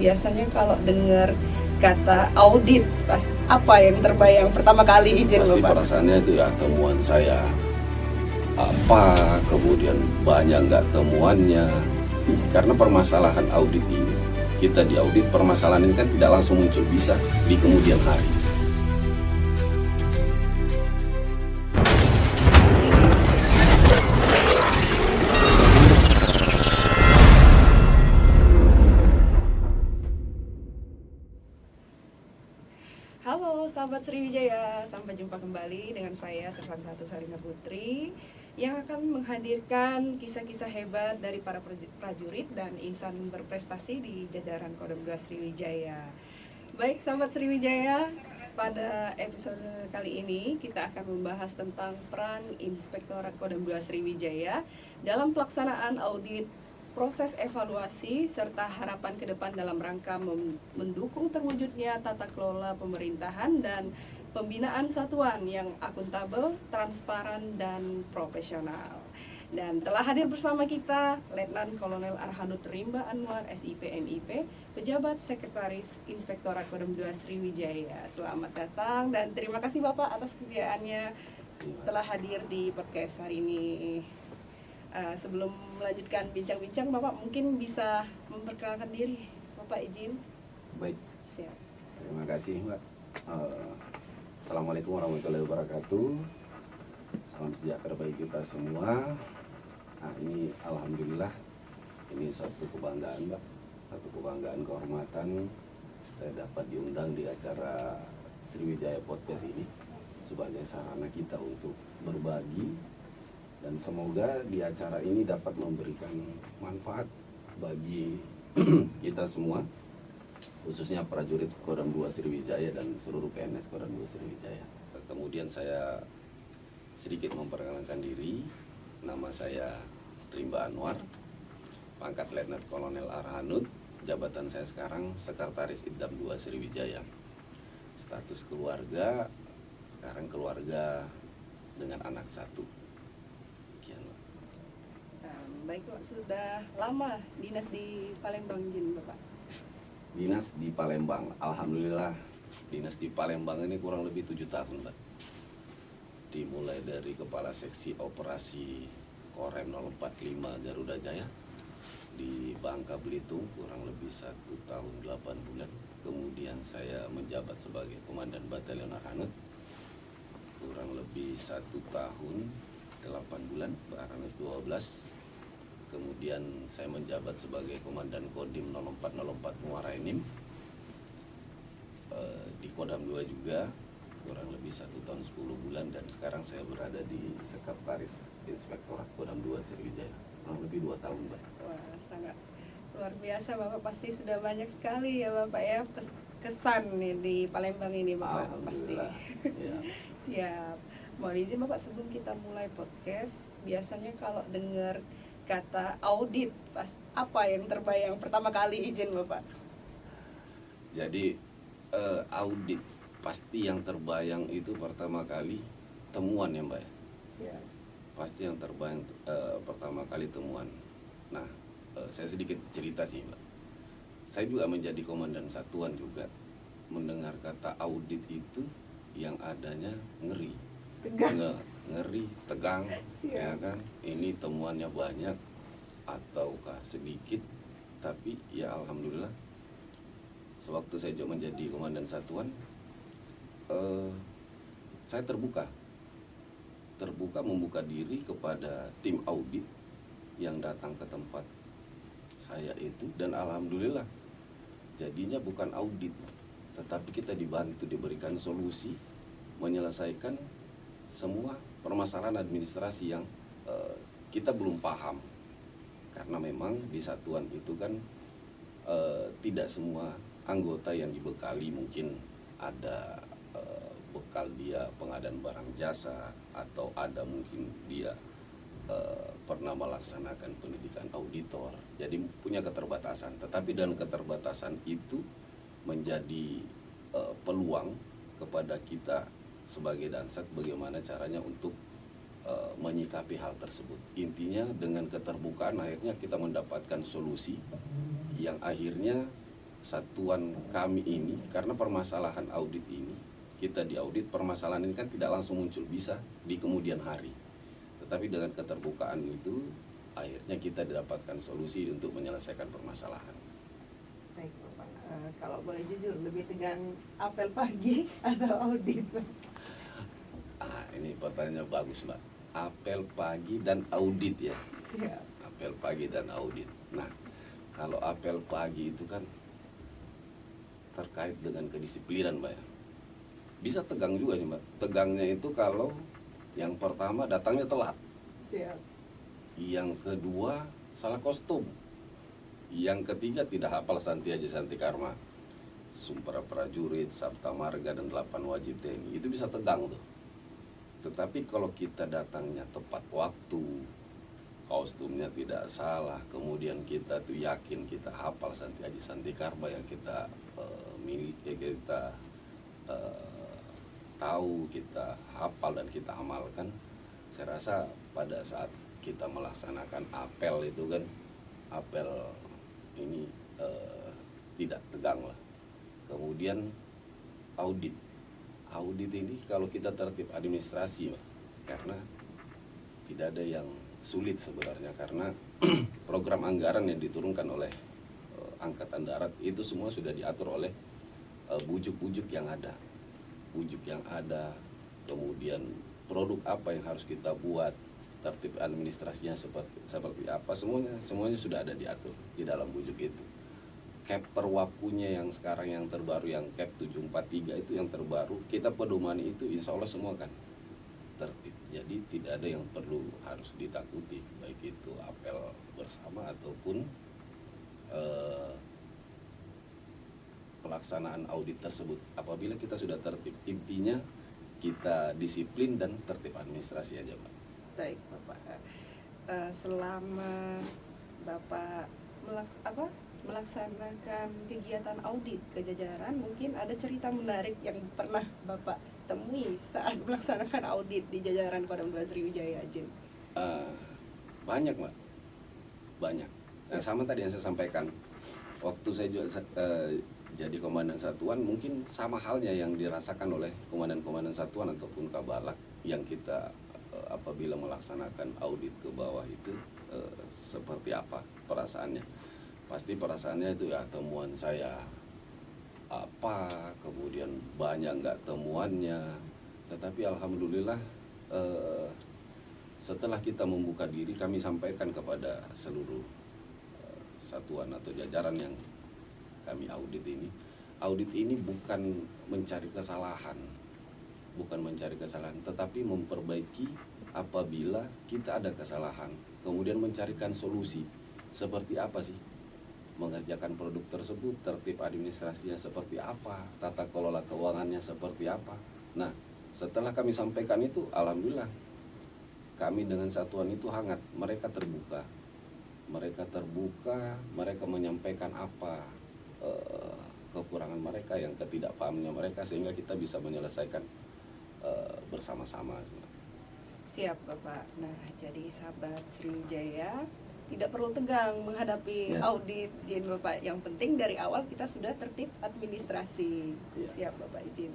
Biasanya kalau dengar kata audit, apa yang terbayang pertama kali izin Pasti Bapak? perasaannya itu ya temuan saya apa, kemudian banyak nggak temuannya. Karena permasalahan audit ini, kita di audit permasalahan ini kan tidak langsung muncul, bisa di kemudian hari. Halo sahabat Sriwijaya, sampai jumpa kembali dengan saya Sersan 1 Sarina Putri yang akan menghadirkan kisah-kisah hebat dari para prajurit dan insan berprestasi di jajaran Kodam 2 Sriwijaya. Baik sahabat Sriwijaya, pada episode kali ini kita akan membahas tentang peran Inspektorat Kodam 2 Sriwijaya dalam pelaksanaan audit, proses evaluasi, serta harapan ke depan dalam rangka mendukung terwujudnya tata kelola pemerintahan dan pembinaan satuan yang akuntabel, transparan, dan profesional. Dan telah hadir bersama kita Letnan Kolonel Arhanud Rimba Anwar, SIP MIP, Pejabat Sekretaris Inspektorat Kodam 2 Sriwijaya. Selamat datang dan terima kasih Bapak atas kesediaannya telah hadir di podcast hari ini. Sebelum melanjutkan bincang-bincang, Bapak mungkin bisa memperkenalkan diri. Bapak izin. Baik. Siap. Terima kasih Mbak. Assalamualaikum warahmatullahi wabarakatuh. Salam sejahtera bagi kita semua. Nah ini alhamdulillah, ini satu kebanggaan Mbak, satu kebanggaan, kehormatan saya dapat diundang di acara Sriwijaya Podcast ini sebagai sarana kita untuk berbagi, dan semoga di acara ini dapat memberikan manfaat bagi kita semua, khususnya prajurit Kodam 2 Sriwijaya dan seluruh PNS Kodam 2 Sriwijaya. Kemudian saya sedikit memperkenalkan diri. Nama saya Rimba Anwar, pangkat Letnan Kolonel Arhanud. Jabatan saya sekarang Sekretaris Idam 2 Sriwijaya. Status keluarga, sekarang keluarga dengan anak satu. Baik Pak, sudah lama dinas di Palembang izin Bapak? Dinas di Palembang, alhamdulillah dinas di Palembang ini kurang lebih 7 tahun Mbak. Dimulai dari Kepala Seksi Operasi Korem 045 Garuda Jaya di Bangka Belitung kurang lebih 1 tahun 8 bulan. Kemudian saya menjabat sebagai Komandan Batalion Arhanud kurang lebih 1 tahun 8 bulan, Arhanud 12. Kemudian saya menjabat sebagai Komandan Kodim 0404 Muara Enim di Kodam 2 juga kurang lebih 1 tahun 10 bulan, dan sekarang saya berada di Sekretaris Inspektorat Kodam 2 Sriwijaya kurang lebih 2 tahun Mbak. Wah, sangat luar biasa Bapak, pasti sudah banyak sekali ya Bapak ya kesan nih di Palembang ini Bapak pasti. Ya. Siap. Mohon izin Bapak, sebelum kita mulai podcast, biasanya kalau dengar kata audit, apa yang terbayang pertama kali izin Bapak? Jadi audit pasti yang terbayang itu pertama kali temuan ya Mbak ya. Siap. Pasti yang terbayang pertama kali temuan. Nah saya sedikit cerita sih Mbak. Saya juga menjadi komandan satuan juga. Mendengar kata audit itu yang adanya ngeri. Ngeri, tegang. Siap. Ya kan, ini temuannya banyak ataukah sedikit, tapi ya alhamdulillah sewaktu saya juga menjadi komandan satuan, saya terbuka membuka diri kepada tim audit yang datang ke tempat saya itu, dan alhamdulillah jadinya bukan audit, tetapi kita dibantu, diberikan solusi menyelesaikan semua permasalahan administrasi yang kita belum paham, karena memang di satuan itu kan tidak semua anggota yang dibekali, mungkin ada bekal dia pengadaan barang jasa, atau ada mungkin dia pernah melaksanakan pendidikan auditor, jadi punya keterbatasan. Tetapi dan keterbatasan itu menjadi peluang kepada kita sebagai Dansat bagaimana caranya untuk menyikapi hal tersebut. Intinya dengan keterbukaan akhirnya kita mendapatkan solusi yang akhirnya satuan kami ini, karena permasalahan audit ini, kita diaudit, permasalahan ini kan tidak langsung muncul, bisa di kemudian hari. Tetapi dengan keterbukaan itu, akhirnya kita didapatkan solusi untuk menyelesaikan permasalahan. Baik Bapak, kalau boleh jujur lebih tegang apel pagi atau audit? Ini pertanyaannya bagus, Mbak. Apel pagi dan audit ya. Siap. Apel pagi dan audit. Nah, kalau apel pagi itu kan terkait dengan kedisiplinan, Mbak ya. Bisa tegang juga sih, Mbak. Tegangnya itu kalau yang pertama datangnya telat. Siap. Yang kedua salah kostum. Yang ketiga tidak hafal Santi Aji Santi Karma, Sumpah Prajurit, Sabta Marga, dan 8 wajib TNI. Itu bisa tegang tuh. Tetapi kalau kita datangnya tepat waktu, kostumnya tidak salah, kemudian kita tuh yakin kita hafal Santi Aji Santi Karma yang kita miliki, kita tahu, kita hafal dan kita amalkan, saya rasa pada saat kita melaksanakan apel itu kan, apel ini tidak tegang lah. Kemudian audit ini kalau kita tertib administrasi, Pak, karena tidak ada yang sulit sebenarnya, karena program anggaran yang diturunkan oleh Angkatan Darat itu semua sudah diatur oleh bujuk-bujuk yang ada, kemudian produk apa yang harus kita buat, tertib administrasinya seperti apa, semuanya sudah ada diatur di dalam bujuk itu. Cap perwakunya yang sekarang yang terbaru, yang cap 743 itu yang terbaru, kita pedomani itu insya Allah semua kan tertib. Jadi tidak ada yang perlu harus ditakuti, baik itu apel bersama ataupun pelaksanaan audit tersebut. Apabila kita sudah tertib, intinya kita disiplin dan tertib administrasi aja, Pak. Baik Bapak, selama Bapak melaksanakan kegiatan audit ke jajaran, mungkin ada cerita menarik yang pernah Bapak temui saat melaksanakan audit di jajaran Kodam 2 Sriwijaya, Jin? Banyak, Mbak, banyak. Sama tadi yang saya sampaikan, waktu saya juga jadi komandan satuan, mungkin sama halnya yang dirasakan oleh komandan-komandan satuan ataupun kabalak yang kita apabila melaksanakan audit ke bawah itu seperti apa perasaannya. Pasti perasaannya itu ya, temuan saya apa, kemudian banyak nggak temuannya. Tetapi alhamdulillah setelah kita membuka diri, kami sampaikan kepada seluruh satuan atau jajaran yang kami audit ini. Audit ini bukan mencari kesalahan, tetapi memperbaiki apabila kita ada kesalahan, kemudian mencarikan solusi. Seperti apa sih mengerjakan produk tersebut, tertib administrasinya seperti apa, tata kelola keuangannya seperti apa. Nah, setelah kami sampaikan itu, alhamdulillah kami dengan satuan itu hangat. Mereka terbuka, mereka menyampaikan apa kekurangan mereka, yang ketidakpahamannya mereka, sehingga kita bisa menyelesaikan bersama-sama. Siap Bapak. Nah, jadi sahabat Sriwijaya tidak perlu tegang menghadapi audit, Jin Bapak. Yang penting dari awal kita sudah tertib administrasi. Siap Bapak, izin.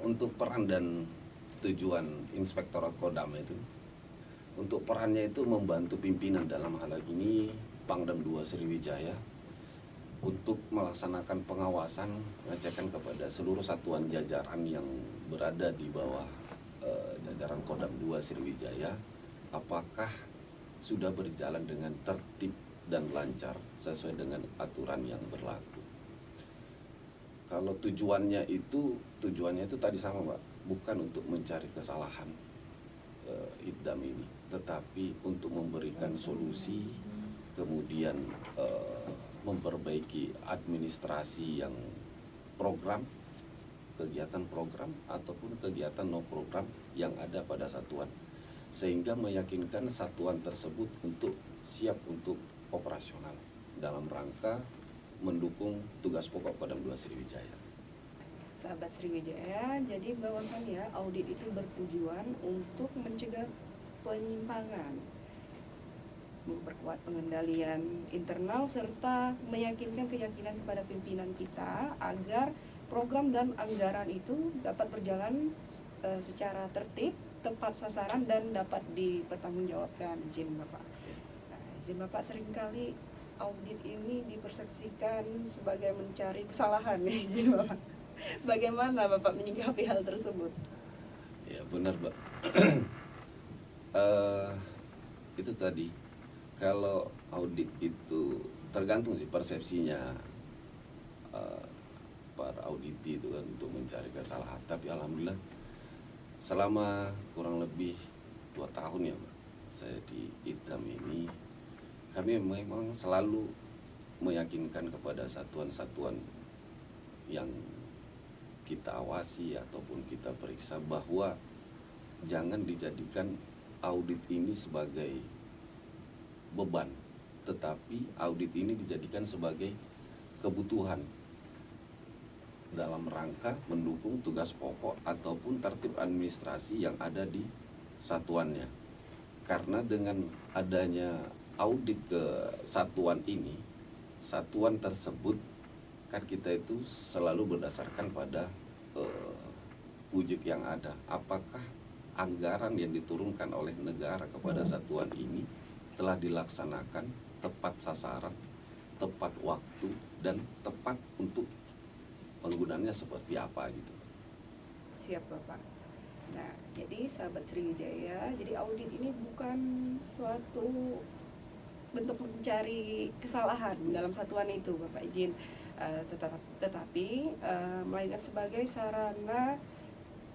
Untuk peran dan tujuan Inspektorat Kodam itu, untuk perannya itu membantu pimpinan dalam hal ini Pangdam 2 Sriwijaya untuk melaksanakan pengawasan, pengecekan kepada seluruh satuan jajaran yang berada di bawah jajaran Kodam 2 Sriwijaya, apakah sudah berjalan dengan tertib dan lancar sesuai dengan aturan yang berlaku. Kalau tujuannya itu tadi sama, Mbak, bukan untuk mencari kesalahan idam ini, tetapi untuk memberikan solusi, kemudian memperbaiki administrasi yang kegiatan program ataupun kegiatan no program yang ada pada satuan, sehingga meyakinkan satuan tersebut untuk siap untuk operasional dalam rangka mendukung tugas pokok Kodam 2 Sriwijaya. Sahabat Sriwijaya, jadi bahwasannya audit itu bertujuan untuk mencegah penyimpangan. memperkuat pengendalian internal serta meyakinkan keyakinan kepada pimpinan kita agar program dan anggaran itu dapat berjalan secara tertib, tepat sasaran dan dapat dipertanggungjawabkan. Izin Bapak. Nah, izin Bapak, seringkali audit ini dipersepsikan sebagai mencari kesalahan nih, izin Bapak. Bagaimana Bapak menyikapi hal tersebut? Ya benar, Mbak. Itu tadi, kalau audit itu tergantung sih persepsinya para auditi itu kan untuk mencari kesalahan. Tapi alhamdulillah selama kurang lebih 2 tahun ya, Mbak, saya di Idam ini, kami memang selalu meyakinkan kepada satuan-satuan yang kita awasi ataupun kita periksa bahwa jangan dijadikan audit ini sebagai beban, tetapi audit ini dijadikan sebagai kebutuhan dalam rangka mendukung tugas pokok ataupun tertib administrasi yang ada di satuannya. Karena dengan adanya audit ke satuan ini, satuan tersebut kan kita itu selalu berdasarkan pada wujud yang ada. Apakah anggaran yang diturunkan oleh negara kepada satuan ini telah dilaksanakan tepat sasaran, tepat waktu, dan tepat untuk penggunaannya seperti apa gitu. Siap Bapak. Nah, jadi sahabat Sriwijaya, jadi audit ini bukan suatu bentuk mencari kesalahan dalam satuan itu, Bapak izin. Tetapi melainkan sebagai sarana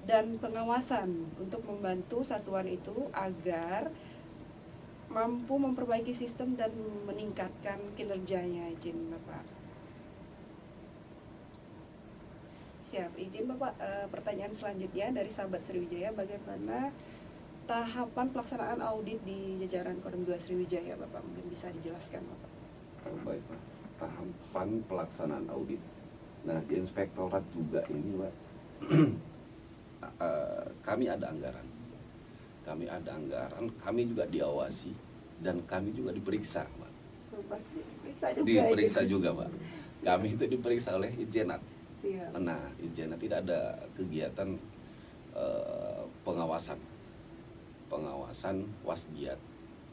dan pengawasan untuk membantu satuan itu agar mampu memperbaiki sistem dan meningkatkan kinerjanya, izin Bapak. Siap, izin Bapak. Pertanyaan selanjutnya dari sahabat Sriwijaya, bagaimana tahapan pelaksanaan audit di jajaran Kodam 2 Sriwijaya, Bapak? Mungkin bisa dijelaskan, Bapak. Baik, Pak. Tahapan pelaksanaan audit. Nah, di inspektorat juga ini, Pak, kami ada anggaran. Kami juga diawasi dan kami juga diperiksa, Pak. Diperiksa juga, Pak. Kami itu diperiksa oleh Itjenat. Nah, Itjenat tidak ada kegiatan pengawasan wasgiat,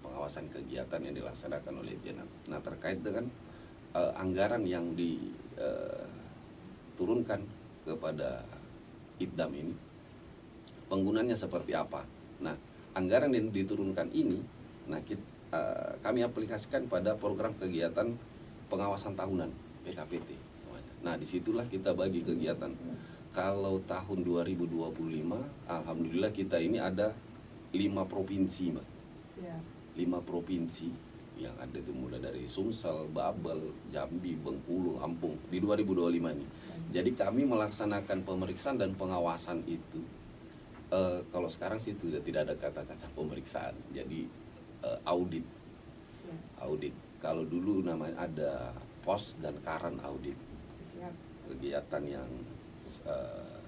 pengawasan kegiatan yang dilaksanakan oleh Itjenat. Nah, terkait dengan anggaran yang diturunkan kepada Idam ini, penggunaannya seperti apa? Nah, anggaran yang diturunkan ini, kami aplikasikan pada program kegiatan pengawasan tahunan PKPT. Nah, disitulah kita bagi kegiatan. Kalau tahun 2025, alhamdulillah kita ini ada 5 provinsi, Mbak. 5 provinsi yang ada itu mulai dari Sumsel, Babel, Jambi, Bengkulu, Lampung di 2025 ini. Jadi kami melaksanakan pemeriksaan dan pengawasan itu. Kalau sekarang sih tidak ada kata-kata pemeriksaan, jadi audit. Audit. Kalau dulu namanya ada pos dan karan audit. Kegiatan yang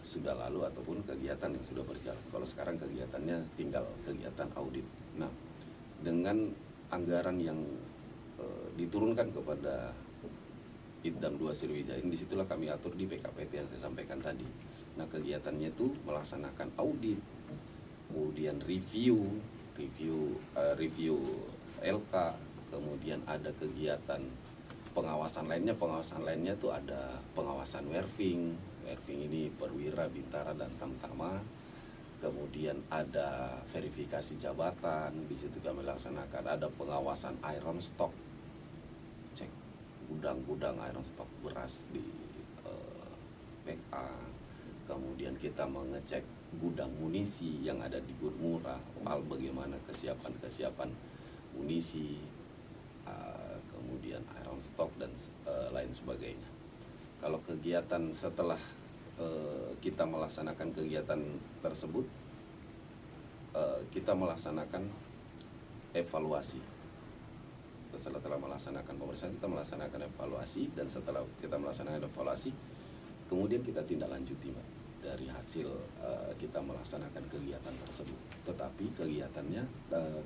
sudah lalu ataupun kegiatan yang sudah berjalan. Kalau sekarang kegiatannya tinggal kegiatan audit. Nah, dengan anggaran yang diturunkan kepada Idam 2 Sriwijaya, disitulah kami atur di PKPT yang saya sampaikan tadi. Nah, kegiatannya itu melaksanakan audit, kemudian review LK, kemudian ada kegiatan pengawasan lainnya. Pengawasan lainnya itu ada pengawasan werving ini perwira, bintara, dan tamtama. Kemudian ada verifikasi jabatan, di situ kami laksanakan. Ada pengawasan iron stock, cek gudang-gudang iron stock beras di PA. Kemudian kita mengecek gudang munisi yang ada di Gurmura, bagaimana kesiapan munisi, kemudian iron stock dan lain sebagainya. Kalau kegiatan setelah kita melaksanakan kegiatan tersebut, kita melaksanakan evaluasi. Setelah melaksanakan pemeriksaan, kita melaksanakan evaluasi, dan setelah kita melaksanakan evaluasi, kemudian kita tindak lanjuti, Mbak, dari hasil kita melaksanakan kegiatan tersebut. Tetapi kegiatannya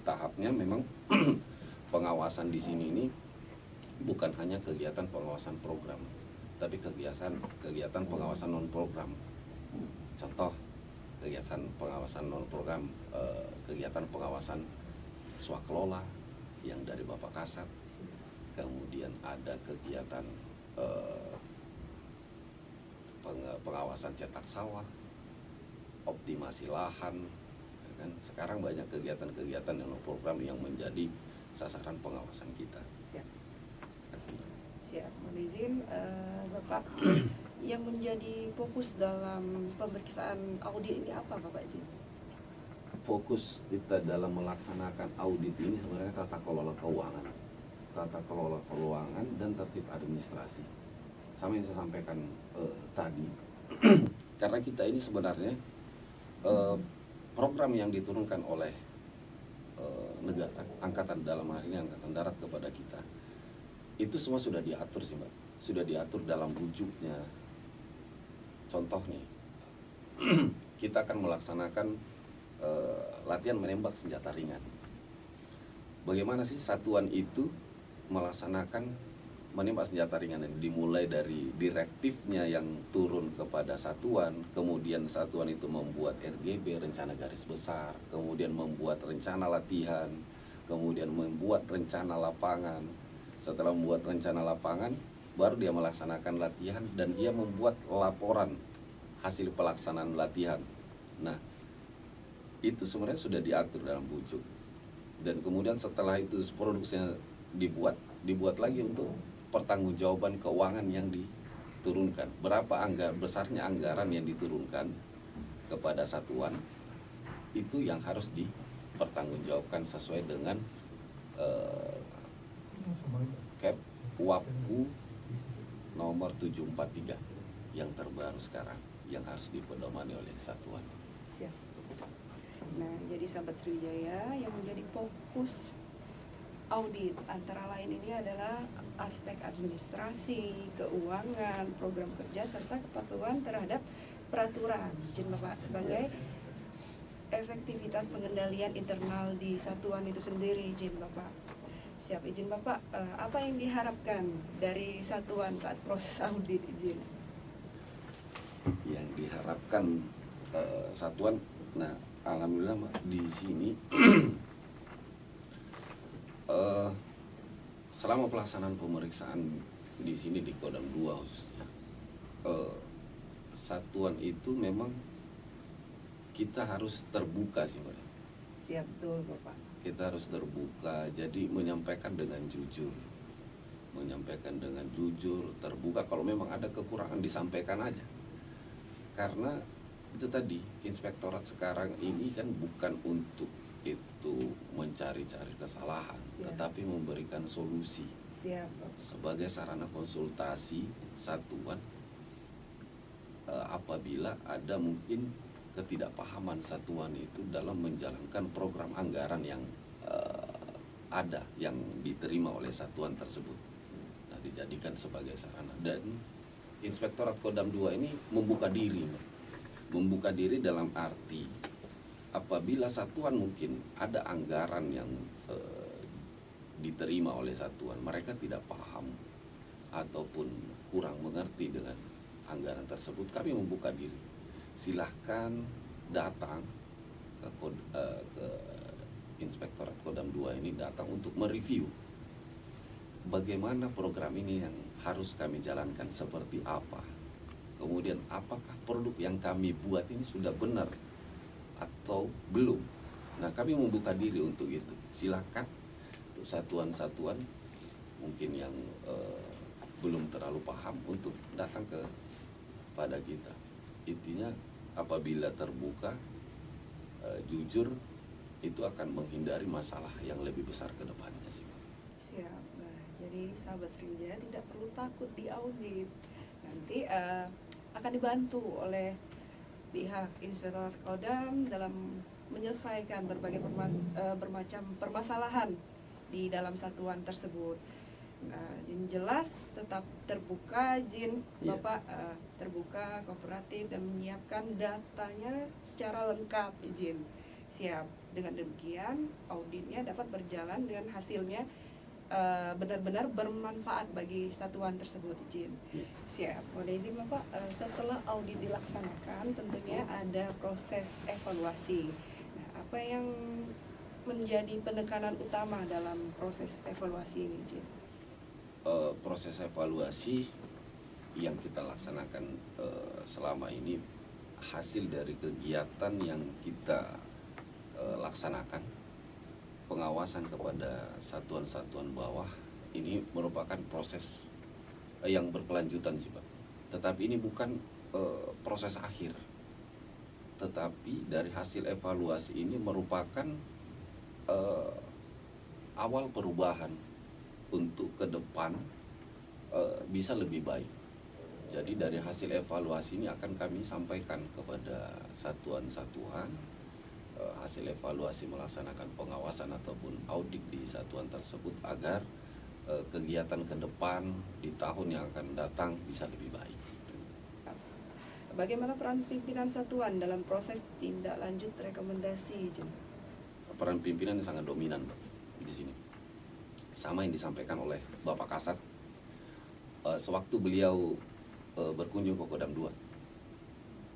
tahapnya memang pengawasan di sini ini bukan hanya kegiatan pengawasan program, tapi kegiatan pengawasan non program. Contoh kegiatan pengawasan non program, kegiatan pengawasan swakelola yang dari Bapak Kasat, kemudian ada kegiatan pengawasan cetak sawah, optimasi lahan, ya kan? Sekarang banyak kegiatan-kegiatan non program yang menjadi sasaran pengawasan kita. Siap. Kasih. Siap. Mohon izin, Bapak, yang menjadi fokus dalam pemeriksaan audit ini apa, Bapak Jin? Fokus kita dalam melaksanakan audit ini sebenarnya tata kelola keuangan, dan tertib administrasi. Sama yang saya sampaikan tadi, karena kita ini sebenarnya program yang diturunkan oleh negara, angkatan, dalam hal ini angkatan darat kepada kita, itu semua sudah diatur sih Mbak, sudah diatur dalam wujudnya. Contoh nih, kita akan melaksanakan latihan menembak senjata ringan. Bagaimana sih satuan itu melaksanakan menembak senjata ringan ini? Dimulai dari direktifnya yang turun kepada satuan, kemudian satuan itu membuat RGB, rencana garis besar, kemudian membuat rencana latihan, kemudian membuat rencana lapangan. Setelah membuat rencana lapangan, baru dia melaksanakan latihan dan dia membuat laporan hasil pelaksanaan latihan. Nah, itu sebenarnya sudah diatur dalam wujud. Dan kemudian setelah itu produksinya dibuat lagi untuk pertanggungjawaban keuangan yang diturunkan. Berapa besarnya anggaran yang diturunkan kepada satuan, itu yang harus dipertanggungjawabkan sesuai dengan Cap WAPU nomor 743 yang terbaru sekarang, yang harus dipedomani oleh satuan. Siap. Nah, jadi sahabat Sriwijaya, yang menjadi fokus audit antara lain ini adalah aspek administrasi, keuangan, program kerja, serta kepatuhan terhadap peraturan. Izin Bapak, sebagai efektivitas pengendalian internal di satuan itu sendiri, izin Bapak. Siap, izin Bapak, apa yang diharapkan dari satuan saat proses audit, izin? Yang diharapkan satuan, nah alhamdulillah di sini selama pelaksanaan pemeriksaan di sini di Kodam 2 khususnya, satuan itu memang kita harus terbuka sih Mbak. Siap, betul Bapak. Kita harus terbuka, jadi menyampaikan dengan jujur, terbuka. Kalau memang ada kekurangan disampaikan aja. Karena itu tadi, inspektorat sekarang ini kan bukan untuk itu mencari-cari kesalahan, tetapi memberikan solusi. Siap, Bapak. Sebagai sarana konsultasi satuan apabila ada mungkin ketidakpahaman satuan itu dalam menjalankan program anggaran yang ada, yang diterima oleh satuan tersebut. Nah, dijadikan sebagai sarana. Dan Inspektorat Kodam 2 ini membuka diri dalam arti apabila satuan mungkin ada anggaran yang diterima oleh satuan, mereka tidak paham ataupun kurang mengerti dengan anggaran tersebut, kami membuka diri. Silahkan datang ke Inspektorat Kodam 2 ini, datang untuk mereview bagaimana program ini yang harus kami jalankan, seperti apa, kemudian apakah produk yang kami buat ini sudah benar atau belum. Nah, kami membuka diri untuk itu. Silakan untuk satuan-satuan mungkin yang belum terlalu paham untuk datang pada kita. Intinya apabila terbuka, jujur, itu akan menghindari masalah yang lebih besar ke depannya sih. Siap. Nah, jadi sahabat Sriwijaya tidak perlu takut di audit. Nanti akan dibantu oleh pihak Inspektorat Kodam dalam menyelesaikan berbagai bermacam permasalahan di dalam satuan tersebut. Nah, yang jelas tetap terbuka, izin Bapak, terbuka, kooperatif, dan menyiapkan datanya secara lengkap, izin. Siap. Dengan demikian auditnya dapat berjalan dengan hasilnya benar-benar bermanfaat bagi satuan tersebut, izin. Siap. Mohon izin Bapak, setelah audit dilaksanakan tentunya ada proses evaluasi. Nah, apa yang menjadi penekanan utama dalam proses evaluasi ini, izin? Proses evaluasi yang kita laksanakan selama ini hasil dari kegiatan yang kita laksanakan, pengawasan kepada satuan-satuan bawah. Ini merupakan proses yang berkelanjutan sih Pak. Tetapi ini bukan proses akhir. Tetapi dari hasil evaluasi ini merupakan awal perubahan untuk ke depan bisa lebih baik. Jadi dari hasil evaluasi ini akan kami sampaikan kepada satuan-satuan hasil evaluasi melaksanakan pengawasan ataupun audit di satuan tersebut agar kegiatan ke depan di tahun yang akan datang bisa lebih baik. Bagaimana peran pimpinan satuan dalam proses tindak lanjut rekomendasi, izin? Peran pimpinan yang sangat dominan Pak, di sini. Sama yang disampaikan oleh Bapak Kasat sewaktu beliau berkunjung ke Kodam 2.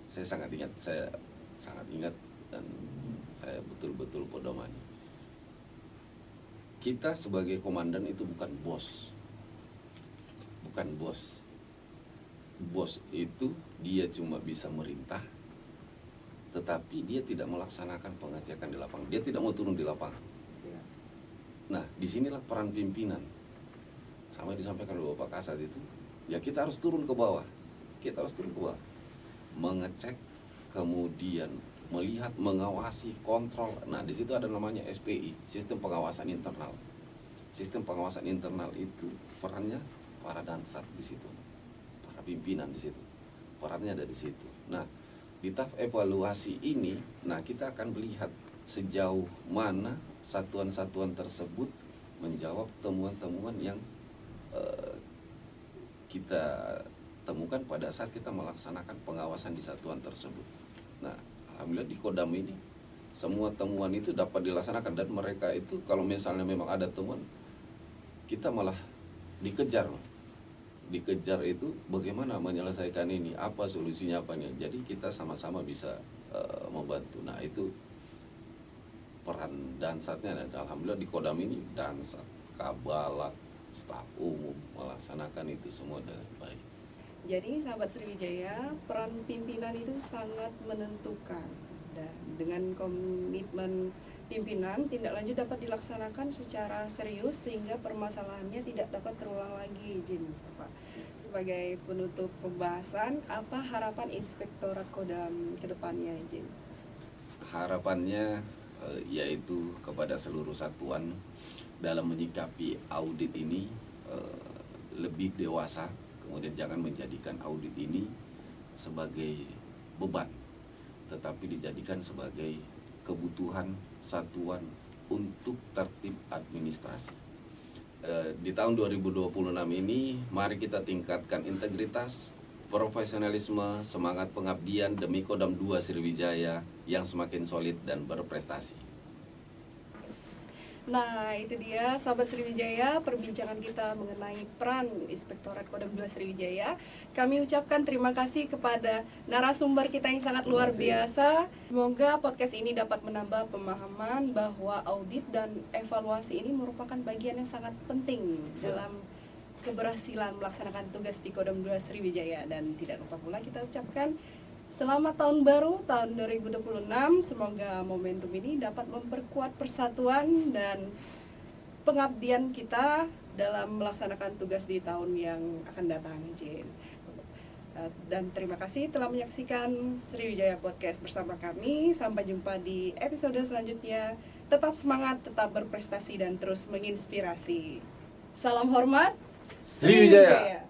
Saya sangat ingat dan saya betul-betul pedomani. Kita sebagai komandan itu bukan bos. Bukan bos. Bos itu dia cuma bisa merintah, tetapi dia tidak melaksanakan pengecekan di lapangan. Dia tidak mau turun di lapangan. Nah, disinilah peran pimpinan. Sama yang disampaikan oleh Bapak Kasat itu, ya kita harus turun ke bawah. Kita harus turun ke bawah. Mengecek, kemudian melihat, mengawasi, kontrol. Nah, di situ ada namanya SPI, Sistem Pengawasan Internal. Sistem pengawasan internal itu perannya para dansat di situ, para pimpinan di situ. Perannya ada di situ. Nah, di tahap evaluasi ini, nah kita akan melihat sejauh mana satuan-satuan tersebut menjawab temuan-temuan yang kita temukan pada saat kita melaksanakan pengawasan di satuan tersebut. Nah, alhamdulillah di Kodam ini semua temuan itu dapat dilaksanakan, dan mereka itu kalau misalnya memang ada temuan, kita malah dikejar itu bagaimana menyelesaikan ini, apa solusinya, apanya. Jadi kita sama-sama bisa membantu. Nah, itu peran dansatnya. Dan alhamdulillah di Kodam ini dansat, kabalat, staf umum melaksanakan itu semua dengan baik. Jadi sahabat Sriwijaya, peran pimpinan itu sangat menentukan, dan dengan komitmen pimpinan, tindak lanjut dapat dilaksanakan secara serius sehingga permasalahannya tidak dapat terulang lagi, izin Bapak. Sebagai penutup pembahasan, apa harapan Inspektorat Kodam ke depannya, izin? Harapannya yaitu kepada seluruh satuan dalam menyikapi audit ini lebih dewasa. Kemudian jangan menjadikan audit ini sebagai beban, tetapi dijadikan sebagai kebutuhan satuan untuk tertib administrasi. Di tahun 2026 ini, mari kita tingkatkan integritas, profesionalisme, semangat pengabdian demi Kodam 2 Sriwijaya yang semakin solid dan berprestasi. Nah, itu dia sahabat Sriwijaya, perbincangan kita mengenai peran Inspektorat Kodam 2 Sriwijaya. Kami ucapkan terima kasih kepada narasumber kita yang sangat luar biasa. Semoga podcast ini dapat menambah pemahaman bahwa audit dan evaluasi ini merupakan bagian yang sangat penting dalam keberhasilan melaksanakan tugas di Kodam 2 Sriwijaya. Dan tidak lupa pula kita ucapkan selamat tahun baru, tahun 2026. Semoga momentum ini dapat memperkuat persatuan dan pengabdian kita dalam melaksanakan tugas di tahun yang akan datang, izin. Dan terima kasih telah menyaksikan Sriwijaya Podcast bersama kami. Sampai jumpa di episode selanjutnya. Tetap semangat, tetap berprestasi, dan terus menginspirasi. Salam hormat, Sriwijaya.